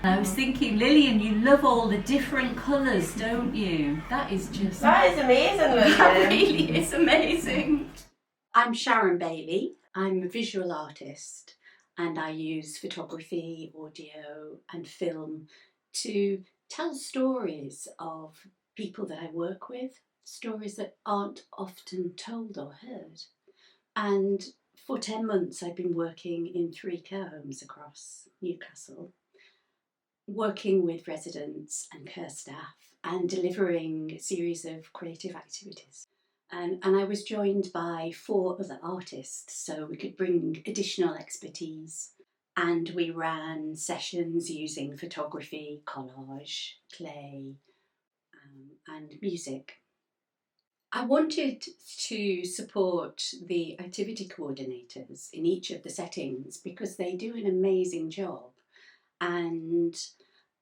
I was thinking, Lillian, you love all the different colours, don't you? That is just... That is amazing, Lillian. That really is amazing. I'm Sharon Bailey. I'm a visual artist and I use photography, audio and film to tell stories of people that I work with, stories that aren't often told or heard. And for 10 months I've been working in 3 care homes across Newcastle, working with residents and care staff and delivering a series of creative activities. And I was joined by 4 other artists, so we could bring additional expertise. And we ran sessions using photography, collage, clay, and music. I wanted to support the activity coordinators in each of the settings because they do an amazing job. And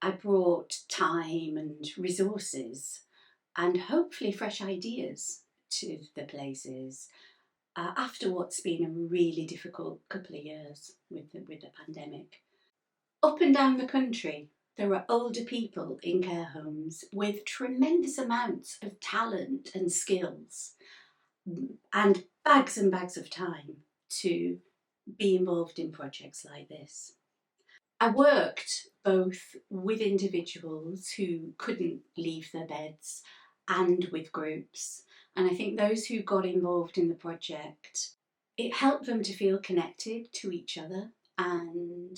I brought time and resources and hopefully fresh ideas to the places after what's been a really difficult couple of years with the pandemic. Up and down the country, there are older people in care homes with tremendous amounts of talent and skills and bags of time to be involved in projects like this. I worked both with individuals who couldn't leave their beds and with groups. And I think those who got involved in the project, it helped them to feel connected to each other, and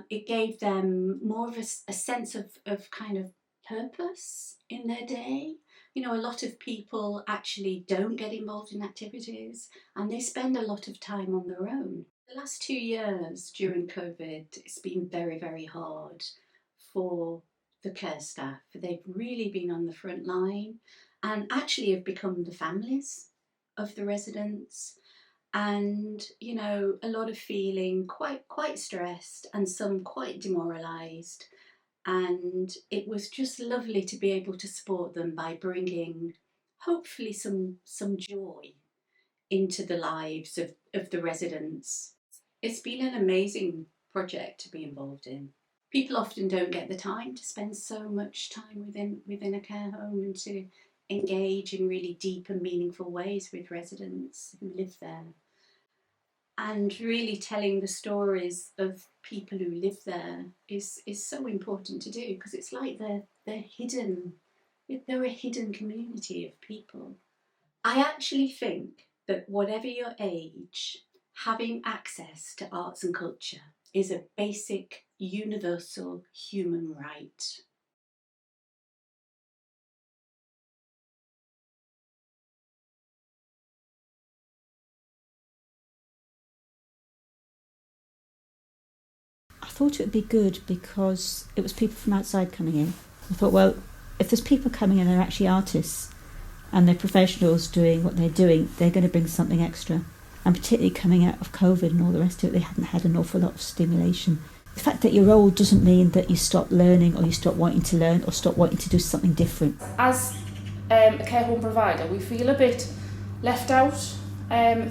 it gave them more of a sense of kind of purpose in their day. You know, a lot of people actually don't get involved in activities and they spend a lot of time on their own. The last 2 years during COVID, it's been very, very hard for the care staff. They've really been on the front line and actually have become the families of the residents. And, you know, a lot of feeling quite stressed and some quite demoralised. And it was just lovely to be able to support them by bringing hopefully some joy into the lives of the residents. It's been an amazing project to be involved in. People often don't get the time to spend so much time within a care home and to engage in really deep and meaningful ways with residents who live there. And really telling the stories of people who live there is so important to do, because it's like they're hidden. They're a hidden community of people. I actually think that whatever your age, having access to arts and culture is a basic, universal human right. I thought it would be good because it was people from outside coming in. I thought, well, if there's people coming in and are actually artists and they're professionals doing what they're doing, they're going to bring something extra. And particularly coming out of COVID and all the rest of it, they hadn't had an awful lot of stimulation. The fact that you're old doesn't mean that you stop learning or you stop wanting to learn or stop wanting to do something different. As a care home provider, we feel a bit left out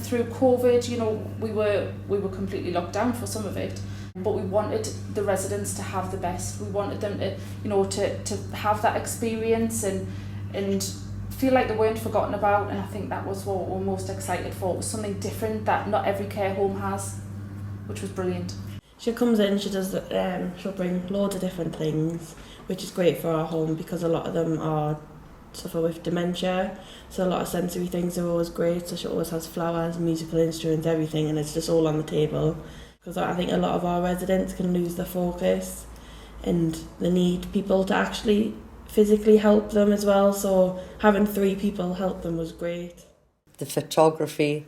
through COVID. You know, we were completely locked down for some of it, but we wanted the residents to have the best. We wanted them to, you know, to have that experience and feel like they weren't forgotten about. And I think that was what we were most excited for. It was something different that not every care home has, which was brilliant. She comes in, she does, she'll bring loads of different things, which is great for our home because a lot of them suffer with dementia, so a lot of sensory things are always great. So she always has flowers, musical instruments, everything, and it's just all on the table. Because I think a lot of our residents can lose their focus and they need people to actually physically help them as well, so having 3 people help them was great. The photography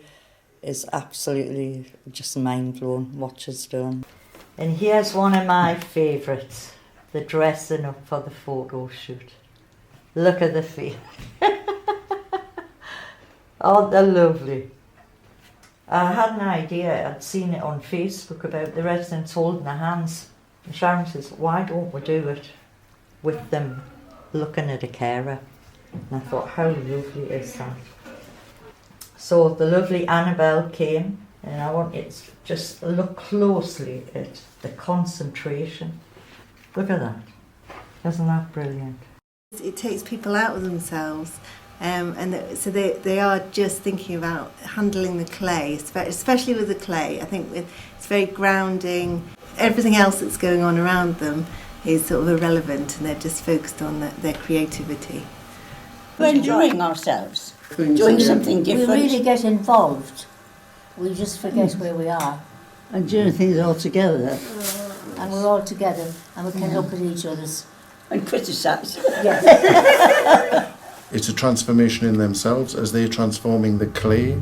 is absolutely just mind-blowing what she's done. And here's one of my favourites, the dressing up for the photo shoot. Look at the feet. Oh, they're lovely. I had an idea, I'd seen it on Facebook about the residents holding their hands. And Sharon says, why don't we do it with them looking at a carer? And I thought, how lovely is that? So the lovely Annabel came, and I want it to just look closely at the concentration Look at that. Isn't that brilliant? It takes people out of themselves, so they are just thinking about handling the clay, especially with the clay. I think it's very grounding. Everything else that's going on around them is sort of irrelevant, and they're just focused on their creativity. We're enjoying ourselves, doing something different. We really get involved. We just forget where we are. And doing things all together. And we're all together, and we can look at each other's. And criticise. Yes. It's a transformation in themselves as they're transforming the clay.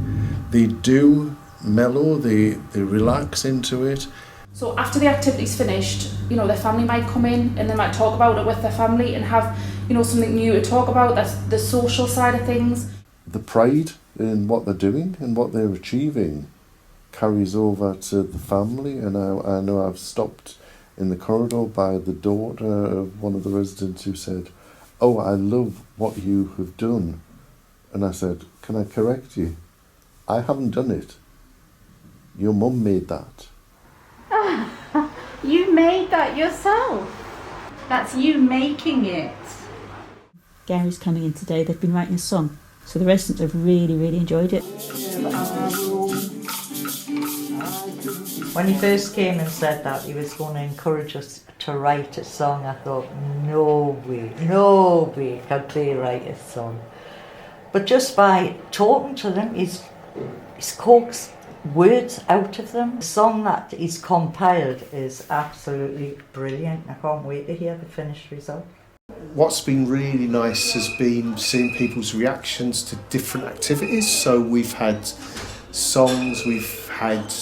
They do mellow, they relax into it. So after the activity's finished, their family might come in and they might talk about it with their family and have, something new to talk about. That's the social side of things. The pride in what they're doing and what they're achieving carries over to the family, and I know I've stopped in the corridor by the daughter of one of the residents who said, "Oh, I love what you have done." And I said, "Can I correct you? I haven't done it. Your mum made that." You made that yourself. That's you making it. Gary's coming in today. They've been writing a song, so the residents have really, really enjoyed it. When he first came and said that he was going to encourage us to write a song, I thought, nobody can playwright a song. But just by talking to them, he's coaxed words out of them. The song that he's compiled is absolutely brilliant. I can't wait to hear the finished result. What's been really nice has been seeing people's reactions to different activities. So we've had songs, we've had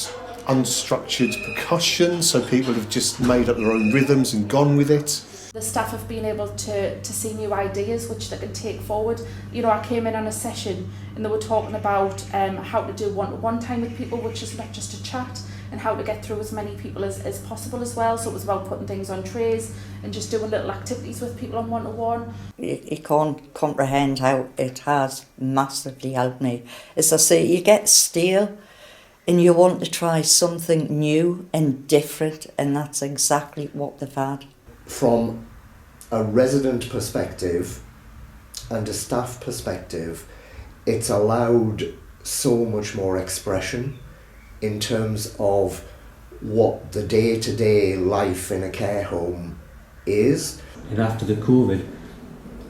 unstructured percussion, so people have just made up their own rhythms and gone with it. The staff have been able to see new ideas which they can take forward. I came in on a session and they were talking about how to do one-to-one time with people, which is not just a chat, and how to get through as many people as possible as well. So it was about putting things on trays and just doing little activities with people on one-to-one. You can't comprehend how it has massively helped me. As I say, you get stale and you want to try something new and different, and that's exactly what they've had. From a resident perspective and a staff perspective, it's allowed so much more expression in terms of what the day-to-day life in a care home is. And after the COVID,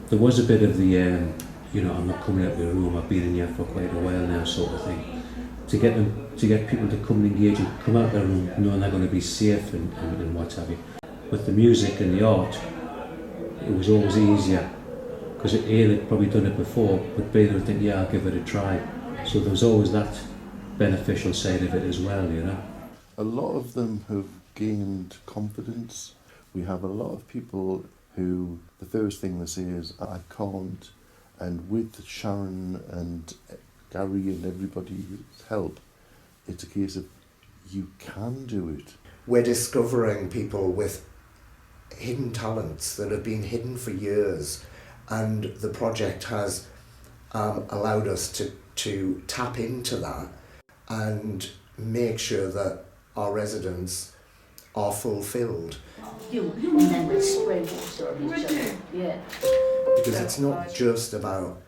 there was a bit of the, I'm not coming out of the room, I've been in here for quite a while now sort of thing. To get people to come and engage and come out of their room knowing they're going to be safe and what have you. With the music and the art, it was always easier because A, they'd probably done it before, but B, they would think, yeah, I'll give it a try. So there was always that beneficial side of it as well, A lot of them have gained confidence. We have a lot of people who the first thing they say is, "I can't," and with Sharon and Gary and everybody's help, it's a case of you can do it. We're discovering people with hidden talents that have been hidden for years, and the project has allowed us to tap into that and make sure that our residents are fulfilled. And then we spray water on each other. Yeah. Because it's not just about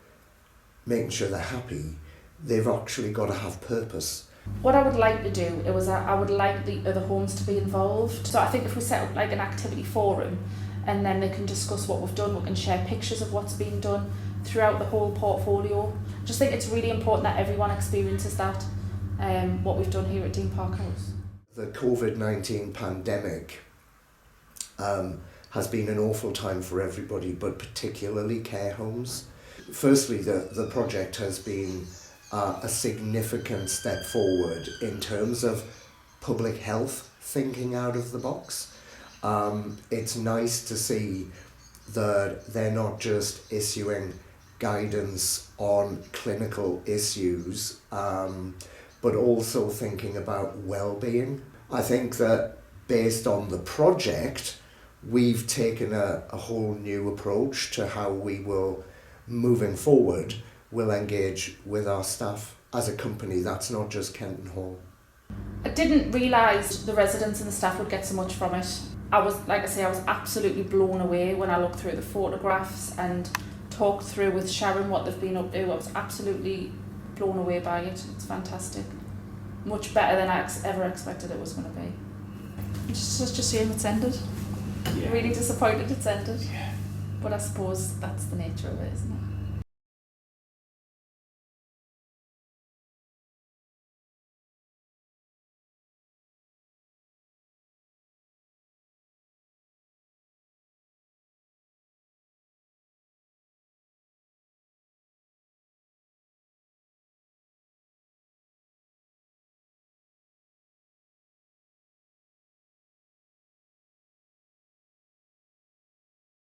making sure they're happy, they've actually got to have purpose. What I would like to do is I would like the other homes to be involved. So I think if we set up like an activity forum and then they can discuss what we've done, we can share pictures of what's been done throughout the whole portfolio. I just think it's really important that everyone experiences that, what we've done here at Dene Park House. The COVID-19 pandemic has been an awful time for everybody, but particularly care homes. Firstly, the project has been a significant step forward in terms of public health thinking out of the box. It's nice to see that they're not just issuing guidance on clinical issues, but also thinking about well-being. I think that based on the project, we've taken a whole new approach to how we will, moving forward, will engage with our staff as a company. That's not just Kenton Hall. I didn't realise the residents and the staff would get so much from it. I was absolutely blown away when I looked through the photographs and talked through with Sharon what they've been up to. I was absolutely blown away by it. It's fantastic. Much better than I ever expected it was going to be. It's such a shame it's ended. Yeah. Really disappointed it's ended. Yeah. But I suppose that's the nature of it, isn't it?